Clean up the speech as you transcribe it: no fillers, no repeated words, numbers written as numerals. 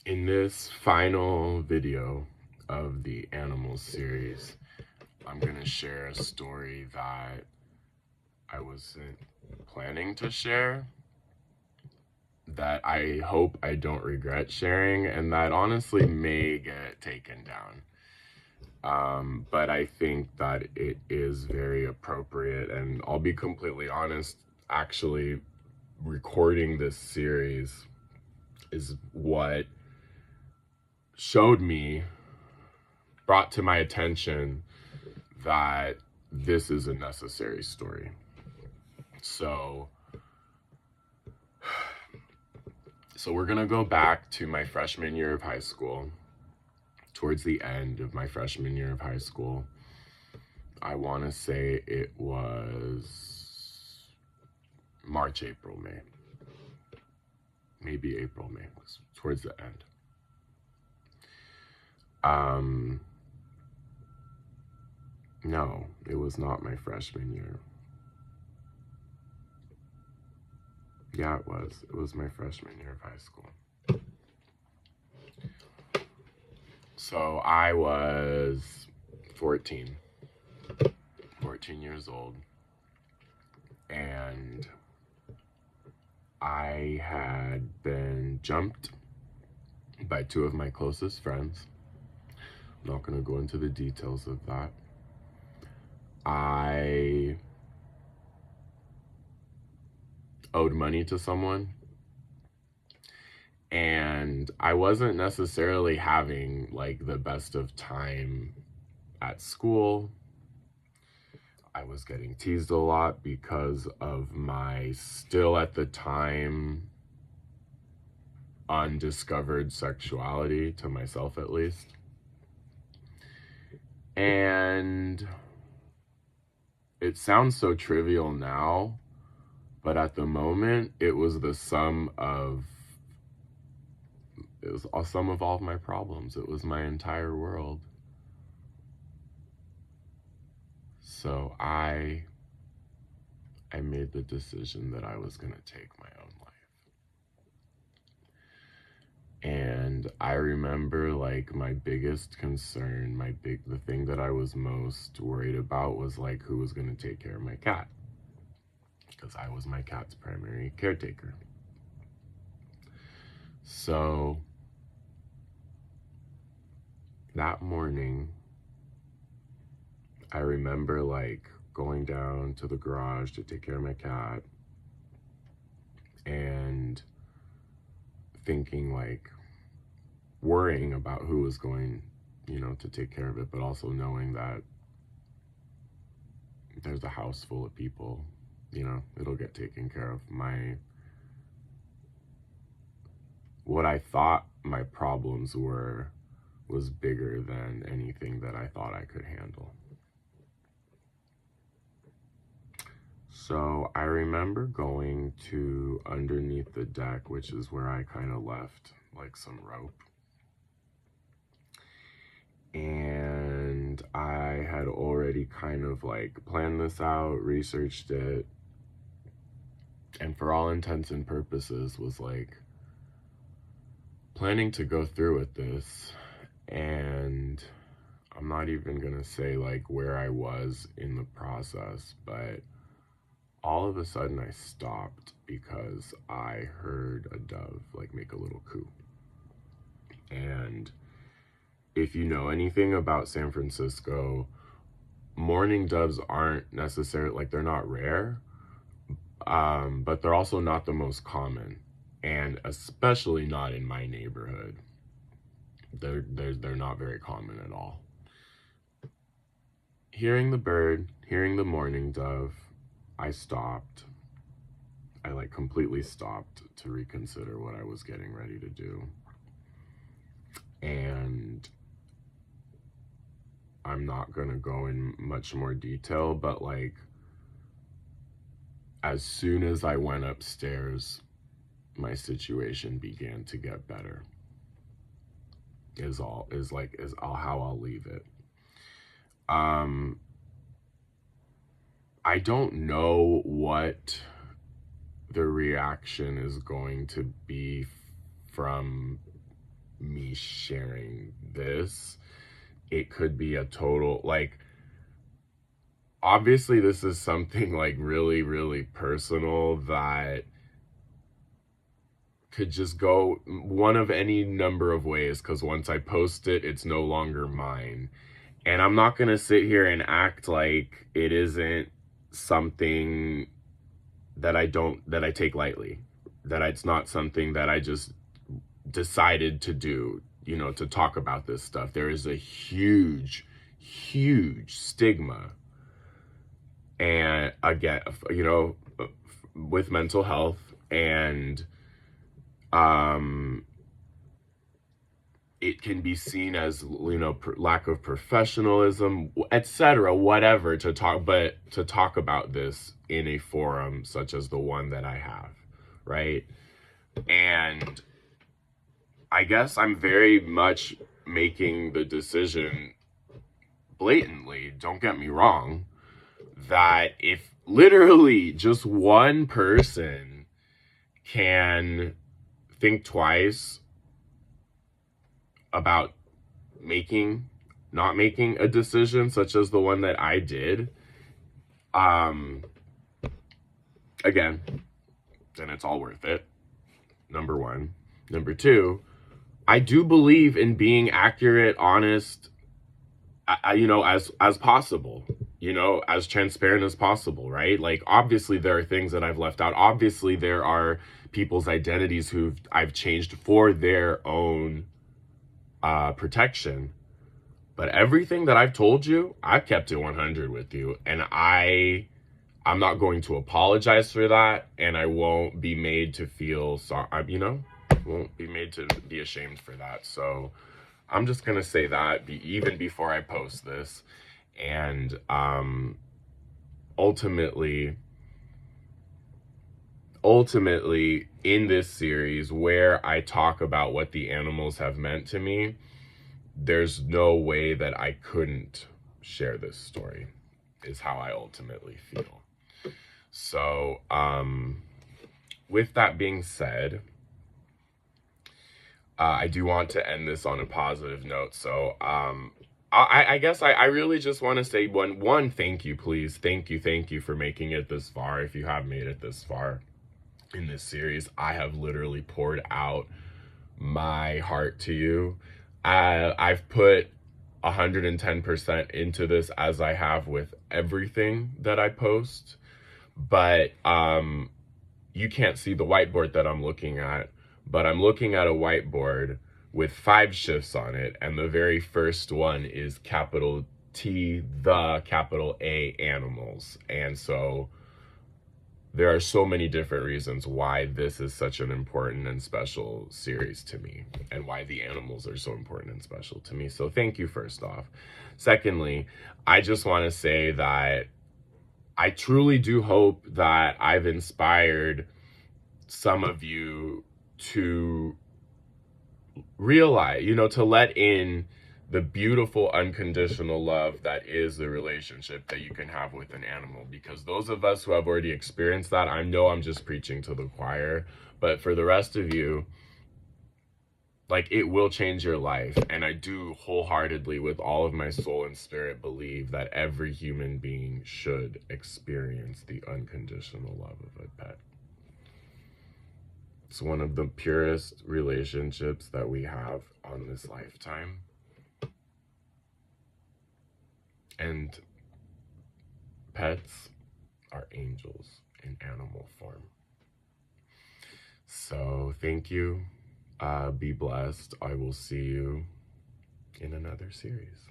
In this final video of the Animals series, I'm going to share a story that I wasn't planning to share, that I hope I don't regret sharing, and that honestly may get taken down. But I think that it is very appropriate, and I'll be completely honest, actually recording this series is what brought to my attention that this is a necessary story. So we're gonna go back to my freshman year of high school, towards the end of my freshman year of high school. I wanna say it was March, April, May. Maybe April, May, towards the end. No, it was not my freshman year. Yeah, it was. It was my freshman year of high school. So I was 14 years old, and I had been jumped by two of my closest friends. I'm not going to go into the details of that. I owed money to someone, and I wasn't necessarily having like the best of time at school. I was getting teased a lot because of my still at the time undiscovered sexuality, to myself at least. And it sounds so trivial now, but at the moment it was the sum of all of my problems. It was my entire world. So I made the decision that I was going to take my own life. And I remember like my biggest concern, the thing that I was most worried about was like who was going to take care of my cat, because I was my cat's primary caretaker. So that morning, I remember like going down to the garage to take care of my cat and thinking, like, worrying about who was going, to take care of it, but also knowing that there's a house full of people, it'll get taken care of. What I thought my problems was bigger than anything that I thought I could handle. So I remember going to underneath the deck, which is where I kind of left like some rope. And I had already kind of like planned this out, researched it, and for all intents and purposes was like planning to go through with this. And I'm not even gonna say like where I was in the process, but all of a sudden I stopped because I heard a dove like make a little coo. And if you know anything about San Francisco, mourning doves aren't necessarily, like, they're not rare, but they're also not the most common, and especially not in my neighborhood. They're not very common at all. Hearing the bird, hearing the mourning dove, I stopped. I like completely stopped to reconsider what I was getting ready to do. And I'm not gonna go in much more detail, but like as soon as I went upstairs, my situation began to get better. Is how I'll leave it. I don't know what the reaction is going to be from me sharing this. It could be a total, like, obviously this is something like really, really personal that could just go one of any number of ways, because once I post it, it's no longer mine. And I'm not going to sit here and act like it isn't something that I take lightly, that it's not something that I just decided to do, you know, to talk about this stuff. There is a huge, huge stigma. And again, you know, with mental health, and it can be seen as, you know, lack of professionalism, etc., whatever, to talk about this in a forum such as the one that I have, right? And I guess I'm very much making the decision blatantly, don't get me wrong, that if literally just one person can think twice about not making a decision such as the one that I did, again, then it's all worth it. Number one. Number two, I do believe in being accurate, honest, you know, as possible, you know, as transparent as possible, right? Like, obviously there are things that I've left out. Obviously there are people's identities who I've changed for their own protection. But everything that I've told you, I've kept it 100 with you. And I'm not going to apologize for that. And I won't be made to feel sorry, you know, won't be made to be ashamed for that. So I'm just going to say that even before I post this. And ultimately, in this series where I talk about what the animals have meant to me, there's no way that I couldn't share this story, is how I ultimately feel. So, with that being said, I do want to end this on a positive note. So, I guess I really just want to say one, thank you, please. Thank you for making it this far. If you have made it this far in this series, I have literally poured out my heart to you. I've put 110% into this, as I have with everything that I post, but you can't see the whiteboard that I'm looking at, but I'm looking at a whiteboard with 5 shifts on it, and the very first one is capital T, the capital A, animals. And so there are so many different reasons why this is such an important and special series to me, and why the animals are so important and special to me. So thank you, first off. Secondly, I just want to say that I truly do hope that I've inspired some of you to realize, you know, to let in the beautiful unconditional love that is the relationship that you can have with an animal. Because those of us who have already experienced that, I know I'm just preaching to the choir, but for the rest of you, like, it will change your life. And I do wholeheartedly, with all of my soul and spirit, believe that every human being should experience the unconditional love of a pet. It's one of the purest relationships that we have on this lifetime. And pets are angels in animal form. So thank you. Be blessed. I will see you in another series.